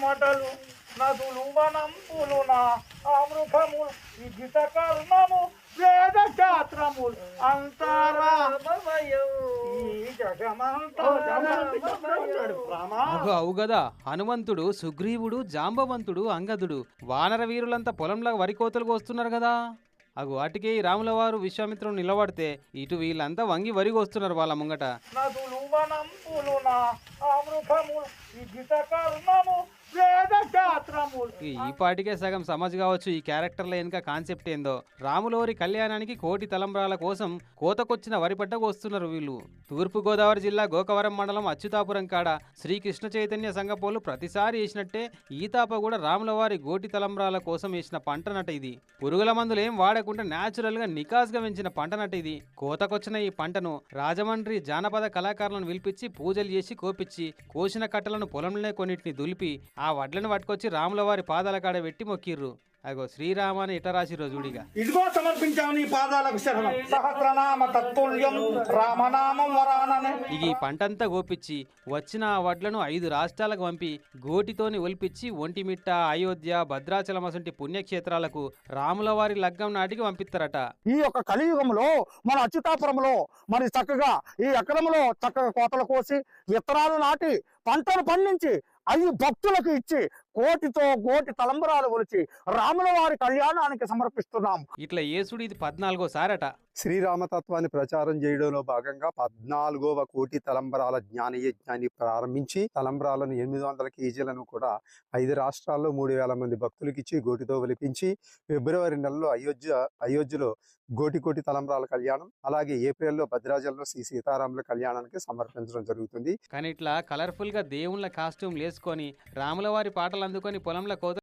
మటలు నదులు వనంపులు నా అమృతములు విజిత కర్ణము వేద శాస్త్రములు అంతరామమయం ఈ జగమంతా అవు గదా హనుమంతుడు, సుగ్రీవుడు, జాంబవంతుడు, అంగదుడు వానర వీరులంతా పొలంలో వరి కోతలకు వస్తున్నారు కదా. వాటికే ఈ రాముల వారు విశ్వామిత్రుడు నిలబడితే ఇటు వీళ్ళంతా వంగి వరిగి వస్తున్నారు వాళ్ళ ముంగట. నదులు వనంపులు నా అమృతములు విజిత కర్ణము వేద శాస్త్రములు ఈ పాటికే సగం సమజ్ కావచ్చు ఈ క్యారెక్టర్ల వెనుక కాన్సెప్ట్ ఏందో. రాములవారి కళ్యాణానికి కోటి తలంబ్రాల కోసం కోతకొచ్చిన వరి పట్టకు వస్తున్నారు వీళ్ళు. తూర్పుగోదావరి జిల్లా గోకవరం మండలం అచ్యుతాపురం కాడ శ్రీకృష్ణ చైతన్య సంఘపోలు ప్రతిసారి వేసినట్టే ఈ తాప కూడా రాములవారి గోటి తలంబ్రాల కోసం వేసిన పంటనట ఇది. పురుగుల మందులు ఏం వాడకుండా న్యాచురల్ గా నికాస్గా పెంచిన పంటనట ఇది. కోతకొచ్చిన ఈ పంటను రాజమండ్రి జానపద కళాకారులను పిలిపించి పూజలు చేసి కోపించి కోసిన కట్టలను పొలంలోనే కొన్నిటిని దులిపి ఆ వడ్లను పట్టుకొచ్చి రాములవారి పాదాల కాడ పెట్టి మొక్కిర్రు. శ్రీరామ అని ఇట రాసి రోజుడిగా ఇదిగో సమర్పించాము నీ పాదాలకు శరణం సహస్రనామ తత్తుల్యం రామనామం వరాననే. ఈ పంటంతా గోపిచ్చి వచ్చిన ఆ వడ్లను 5 రాష్ట్రాలకు పంపి గోటితోని ఒలిపించి ఒంటిమిట్ట, అయోధ్య, భద్రాచలం అసంటి పుణ్యక్షేత్రాలకు రాములవారి లగ్గం నాటికి పంపిస్తారట. ఈ యొక్క కలియుగంలో మన అచ్యుతాపురంలో మరి చక్కగా ఈ ఎకరంలో చక్కగా కోతలు కోసి విత్తనాలు నాటి పంటను పండించి అవి భక్తులకు ఇచ్చి కోటి తలంబరాలు కొలిచి రాముల వారి కళ్యాణానికి సమర్పిస్తున్నాం. ఇట్లా యేసుడు ఇది 14వ సారట. శ్రీరామతత్వాన్ని ప్రచారం చేయడంలో భాగంగా 14వ కోటి తలంబరాల జ్ఞానయజ్ఞాన్ని ప్రారంభించి తలంబరాలను 800 కేజీలను కూడా 5 రాష్ట్రాల్లో 3000 మంది భక్తులకు ఇచ్చి గోటితో ఒలిపించి ఫిబ్రవరి నెలలో అయోధ్యలో కోటి తలంబరాల కళ్యాణం, అలాగే ఏప్రిల్లో భద్రాచలంలో శ్రీ సీతారాముల కళ్యాణానికి సమర్పించడం జరుగుతుంది. కానీ ఇట్లా కలర్ఫుల్ గా దేవుళ్ళ కాస్ట్యూమ్ వేసుకొని రాములవారి పాటలు అందుకొని పొలంలో కోత